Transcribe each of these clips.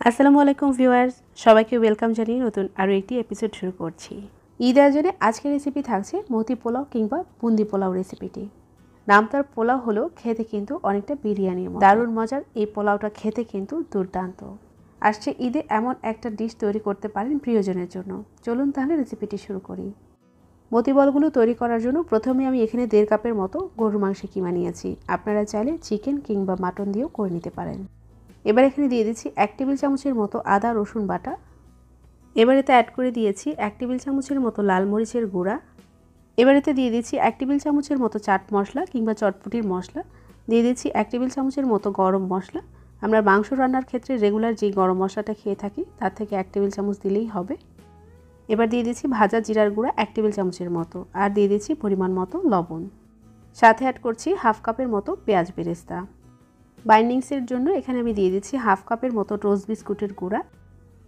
আসসালামু আলাইকুম ভিউয়ার্স, সবাইকে ওয়েলকাম জানিয়ে নতুন আরও একটি এপিসোড শুরু করছি। ঈদ আয়োজনে আজকের রেসিপি থাকছে মতি পোলাও কিংবা বুন্দি পোলাও রেসিপিটি। নাম তার পোলাও হলেও খেতে কিন্তু অনেকটা বিরিয়ানির মতো। দারুণ মজার এই পোলাওটা খেতে কিন্তু দুর্দান্ত। আসছে ঈদে এমন একটা ডিশ তৈরি করতে পারেন প্রিয়জনের জন্য। চলুন তাহলে রেসিপিটি শুরু করি। মতি বলগুলো তৈরি করার জন্য প্রথমে আমি এখানে 1.5 কাপের মতো গরুর মাংস কিমা নিয়েছি। আপনারা চাইলে চিকেন কিংবা মাটন দিয়েও করে নিতে পারেন। এবার এখানে দিয়ে দিচ্ছি 1 টেবিল চামচের মতো আদা রসুন বাটা। এবার এতে অ্যাড করে দিয়েছি 1 টেবিল চামচের মতো লাল মরিচের গুঁড়া। এবার এতে দিয়ে দিচ্ছি 1 টেবিল চামচের মতো চাট মশলা কিংবা চটপটির মশলা। দিয়ে দিচ্ছি 1 টেবিল চামচের মতো গরম মশলা। আমরা মাংস রান্নার ক্ষেত্রে রেগুলার যে গরম মশলাটা খেয়ে থাকি তার থেকে 1 টেবিল চামচ দিলেই হবে। এবার দিয়ে দিচ্ছি ভাজা জিরার গুঁড়া 1 টেবিল চামচের মতো, আর দিয়ে দিচ্ছি পরিমাণ মতো লবণ। সাথে অ্যাড করছি হাফ কাপের মতো পেঁয়াজ বেরেস্তা। বাইন্ডিংসের জন্য এখানে আমি দিয়ে দিচ্ছি হাফ কাপের মতো টোস্ট বিস্কুটের গুঁড়া।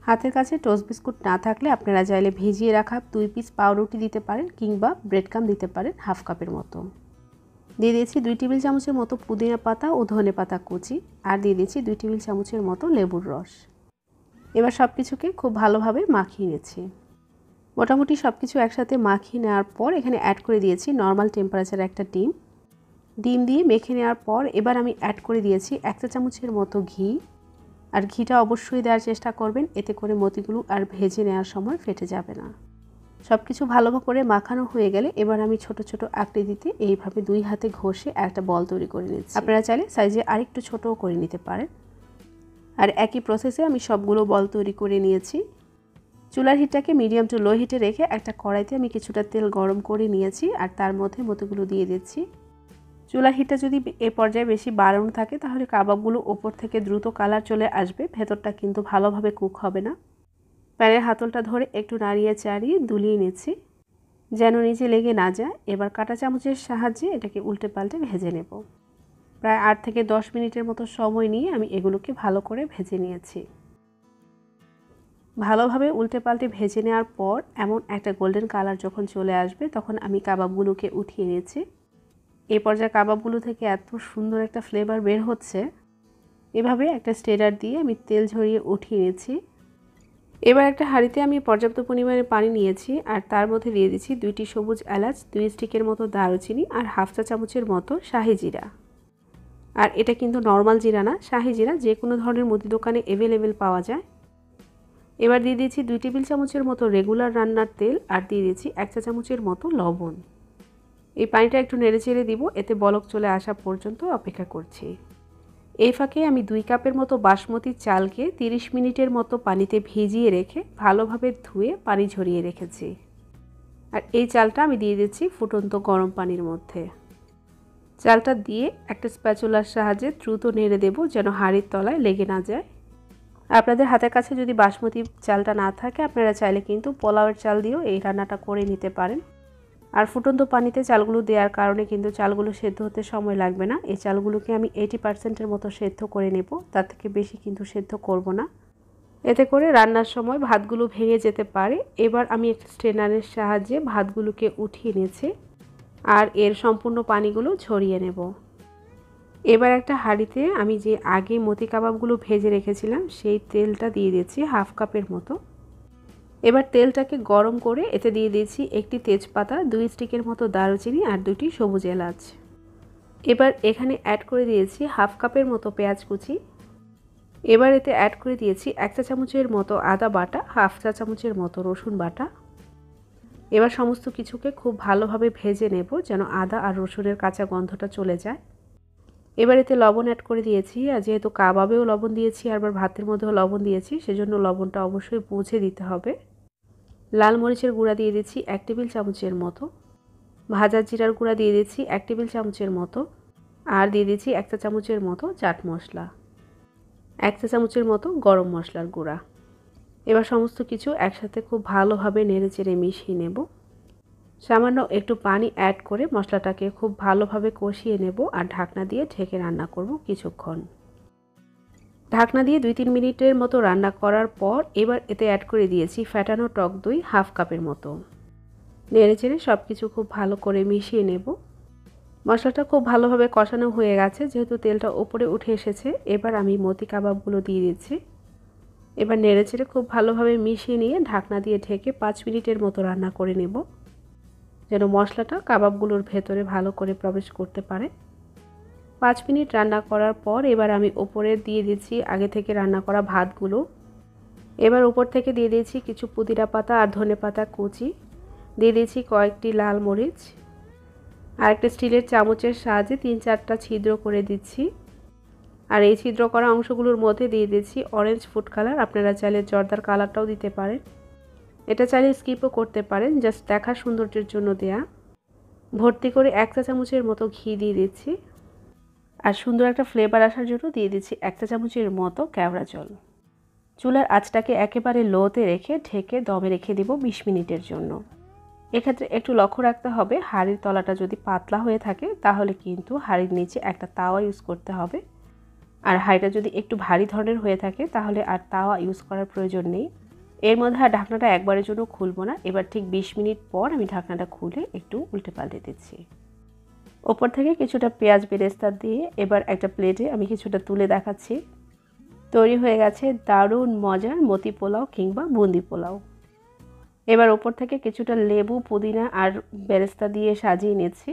হাতের কাছে টোস্ট বিস্কুট না থাকলে আপনারা চাইলে ভিজিয়ে রাখা 2 পিস পাউরুটি দিতে পারেন কিংবা ব্রেড ক্রাম্ব দিতে পারেন হাফ কাপের মতো। দিয়ে দিয়েছি 2 টেবিল চামচের মতো পুদিনা পাতা ও ধনে পাতা কুচি, আর দিয়ে দিচ্ছি 2 টেবিল চামচের মতো লেবুর রস। এবার সব কিছুকে খুব ভালোভাবে মাখিয়ে নিচ্ছি। মোটামুটি সব কিছু একসাথে মাখিয়ে নেওয়ার পর এখানে অ্যাড করে দিয়েছি নর্মাল টেম্পারেচারে একটা ডিম দিয়ে মেখে নেওয়ার পর এবার আমি অ্যাড করে দিয়েছি 1 চা চামচের মতো ঘি। আর ঘিটা অবশ্যই দেওয়ার চেষ্টা করবেন, এতে করে মতিগুলো আর ভেজে নেওয়ার সময় ফেটে যাবে না। সব কিছু ভালো করে মাখানো হয়ে গেলে এবার আমি ছোট ছোট আকৃতিতে এইভাবে 2 হাতে ঘষে একটা বল তৈরি করে নিচ্ছি। আপনারা চাইলে সাইজে আরেকটু ছোটও করে নিতে পারেন। আর একই প্রসেসে আমি সবগুলো বল তৈরি করে নিয়েছি। চুলার হিটটাকে মিডিয়াম টু লো হিটে রেখে একটা কড়াইতে আমি কিছুটা তেল গরম করে নিয়েছি, আর তার মধ্যে মতিগুলো দিয়ে দিচ্ছি। চুলার হিটটা যদি এ পর্যায়ে বেশি বাড়ানো থাকে তাহলে কাবাবগুলো ওপর থেকে দ্রুত কালার চলে আসবে, ভেতরটা কিন্তু ভালোভাবে কুক হবে না। প্যানের হাতলটা ধরে একটু নাড়িয়ে চাড়িয়ে দুলিয়ে নিচ্ছি যেন নিচে লেগে না যায়। এবার কাঁটা চামচের সাহায্যে এটাকে উল্টে পাল্টে ভেজে নেব। প্রায় 8 থেকে 10 মিনিটের মতো সময় নিয়ে আমি এগুলোকে ভালো করে ভেজে নিয়েছি। ভালোভাবে উল্টে পাল্টে ভেজে নেওয়ার পর এমন একটা গোল্ডেন কালার যখন চলে আসবে তখন আমি কাবাবগুলোকে উঠিয়ে নিয়েছি। এই পর্যায়ে কাবাবগুলো থেকে এত সুন্দর একটা ফ্লেভার বের হচ্ছে। এভাবে একটা স্ট্রেনার দিয়ে আমি তেল ঝরিয়ে উঠিয়ে নিয়েছি। এবার একটা হাঁড়িতে আমি পর্যাপ্ত পরিমাণে পানি নিয়েছি, আর তার মধ্যে দিয়ে দিচ্ছি 2টি সবুজ এলাচ, 2 স্টিকের মতো দারুচিনি, আর হাফ চা চামচের মতো শাহি জিরা। আর এটা কিন্তু নর্মাল জিরা না, শাহি জিরা যে কোনো ধরনের মুদি দোকানে অ্যাভেলেবেল পাওয়া যায়। এবার দিয়ে দিচ্ছি 2 টেবিল চামচের মতো রেগুলার রান্নার তেল, আর দিয়ে দিচ্ছি 1 চা চামচের মতো লবণ। এই পানিটা একটু নেড়ে চেড়ে দিব, এতে বলক চলে আসা পর্যন্ত অপেক্ষা করছি। এই ফাঁকে আমি 2 কাপের মতো বাসমতি চালকে 30 মিনিটের মতো পানিতে ভিজিয়ে রেখে ভালোভাবে ধুয়ে পানি ঝরিয়ে রেখেছি। আর এই চালটা আমি দিয়ে দিচ্ছি ফুটন্ত গরম পানির মধ্যে। চালটা দিয়ে একটা স্প্যাচুলার সাহায্যে দ্রুত নেড়ে দেব যেন হাঁড়ির তলায় লেগে না যায়। আপনাদের হাতের কাছে যদি বাসমতি চালটা না থাকে আপনারা চাইলে কিন্তু পোলাওয়ের চাল দিয়েও এই রান্নাটা করে নিতে পারেন। আর ফুটন্ত পানিতে চালগুলো দেওয়ার কারণে কিন্তু চালগুলো সেদ্ধ হতে সময় লাগবে না। এই চালগুলোকে আমি 80%-এর মতো সেদ্ধ করে নেব, তার থেকে বেশি কিন্তু সেদ্ধ করব না, এতে করে রান্নার সময় ভাতগুলো ভেঙে যেতে পারে। এবার আমি একটা স্ট্রেনারের সাহায্যে ভাতগুলোকে উঠিয়ে নিয়েছি আর এর সম্পূর্ণ পানিগুলো ঝরিয়ে নেব। এবার একটা হাঁড়িতে আমি যে আগে মতি কাবাবগুলো ভেজে রেখেছিলাম সেই তেলটা দিয়ে দিচ্ছি হাফ কাপের মতো। এবার তেলটাকে গরম করে এতে দিয়ে দিয়েছি একটি তেজপাতা, 2 স্টিকের মতো দারুচিনি, আর 2টি সবুজ এলাচ। এবার এখানে অ্যাড করে দিয়েছি হাফ কাপের মতো পেঁয়াজ কুচি। এবার এতে অ্যাড করে দিয়েছি 1 চা চামচের মতো আদা বাটা, হাফ চা চামচের মতো রসুন বাটা। এবার সমস্ত কিছুকে খুব ভালোভাবে ভেজে নেব যেন আদা আর রসুনের কাঁচা গন্ধটা চলে যায়। এবার এতে লবণ অ্যাড করে দিয়েছি, আর যেহেতু কাবাবেও লবণ দিয়েছি আবার ভাতের মধ্যেও লবণ দিয়েছি সেজন্য লবণটা অবশ্যই বুঝে দিতে হবে। লাল মরিচের গুঁড়া দিয়ে দিচ্ছি 1 টেবিল চামচের মতো, ভাজা জিরার গুঁড়া দিয়ে দিচ্ছি 1 টেবিল চামচের মতো, আর দিয়ে দিচ্ছি 1 চা চামচের মতো চাট মশলা, 1 চা চামচের মতো গরম মশলার গুঁড়া। এবার সমস্ত কিছু একসাথে খুব ভালোভাবে নেড়েচেড়ে মিশিয়ে নেব। সামান্য একটু পানি অ্যাড করে মশলাটাকে খুব ভালোভাবে কষিয়ে নেব, আর ঢাকনা দিয়ে ঢেকে রান্না করব কিছুক্ষণ। ঢাকনা দিয়ে 2-3 মিনিটের মতো রান্না করার পর এবার এতে অ্যাড করে দিয়েছি ফ্যাটানো টক দই হাফ কাপের মতো। নেড়েচেড়ে সব কিছু খুব ভালো করে মিশিয়ে নেব। মশলাটা খুব ভালোভাবে কষানো হয়ে গেছে, যেহেতু তেলটা ওপরে উঠে এসেছে। এবার আমি মতি কাবাবগুলো দিয়ে দিচ্ছি। এবার নেড়েচেড়ে খুব ভালোভাবে মিশিয়ে নিয়ে ঢাকনা দিয়ে ঢেকে 5 মিনিটের মতো রান্না করে নেব, যেন মশলাটা কাবাবগুলোর ভেতরে ভালো করে প্রবেশ করতে পারে। 5 মিনিট রান্না করার পর এবার আমি ওপরে দিয়ে দিচ্ছি আগে থেকে রান্না করা ভাতগুলো। এবার উপর থেকে দিয়ে দিয়েছি কিছু পুদিনা পাতা আর ধনেপাতা কুচি, দিয়ে দিয়েছি কয়েকটি লাল মরিচ, আর একটা স্টিলের চামচের সাহায্যে 3-4টা ছিদ্র করে দিচ্ছি। আর এই ছিদ্র করা অংশগুলোর মধ্যে দিয়ে দিচ্ছি অরেঞ্জ ফুড কালার, আপনারা চাইলে জর্দার কালারটাও দিতে পারেন, এটা চাইলে স্কিপও করতে পারেন, জাস্ট দেখার সৌন্দর্যের জন্য দেয়া। ভর্তি করে 1 চা চামচের মতো ঘি দিয়ে দিচ্ছি, আর সুন্দর একটা ফ্লেভার আসার জন্য দিয়ে দিচ্ছি 1 চা চামচের মতো কেওড়া জল। চুলার আঁচটাকে একেবারে লোতে রেখে ঢেকে দমে রেখে দিব 20 মিনিটের জন্য। এক্ষেত্রে একটু লক্ষ্য রাখতে হবে, হাঁড়ির তলাটা যদি পাতলা হয়ে থাকে তাহলে কিন্তু হাঁড়ির নিচে একটা তাওয়া ইউজ করতে হবে, আর হাঁড়িটা যদি একটু ভারী ধরনের হয়ে থাকে তাহলে আর তাওয়া ইউজ করার প্রয়োজন নেই। এর মধ্যে আর ঢাকনাটা একবারের জন্য খুলবো না, এবার ঠিক 20 মিনিট পর আমি ঢাকনাটা খুলে একটু উল্টে পাল্টে দিচ্ছি। ওপর থেকে কিছুটা পেঁয়াজ বেরেস্তা দিয়ে এবার একটা প্লেটে আমি কিছুটা তুলে দেখাচ্ছি। তৈরি হয়ে গেছে দারুণ মজার মতি পোলাও কিংবা বুন্দি পোলাও। এবার ওপর থেকে কিছুটা লেবু, পুদিনা আর বেরেস্তা দিয়ে সাজিয়ে নিচ্ছি।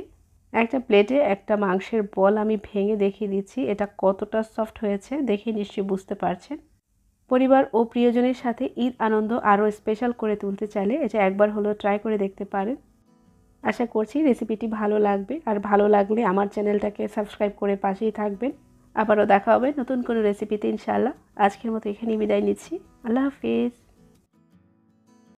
একটা প্লেটে একটা মাংসের বল আমি ভেঙে দেখিয়ে দিচ্ছি এটা কতটা সফট হয়েছে, দেখে নিশ্চয়ই বুঝতে পারছেন। পরিবার ও প্রিয়জনের সাথে ঈদ আনন্দ আরও স্পেশাল করে তুলতে চাইলে এটা একবার হলেও ট্রাই করে দেখতে পারেন। আশা করছি রেসিপিটি ভালো লাগবে, আর ভালো লাগলে আমার চ্যানেলটাকে সাবস্ক্রাইব করে পাশেই থাকবেন। আবারও দেখা হবে নতুন কোনো রেসিপিতে ইনশাআল্লাহ। আজকের মতো এখানেই বিদায় নিচ্ছি। আল্লাহ হাফিজ।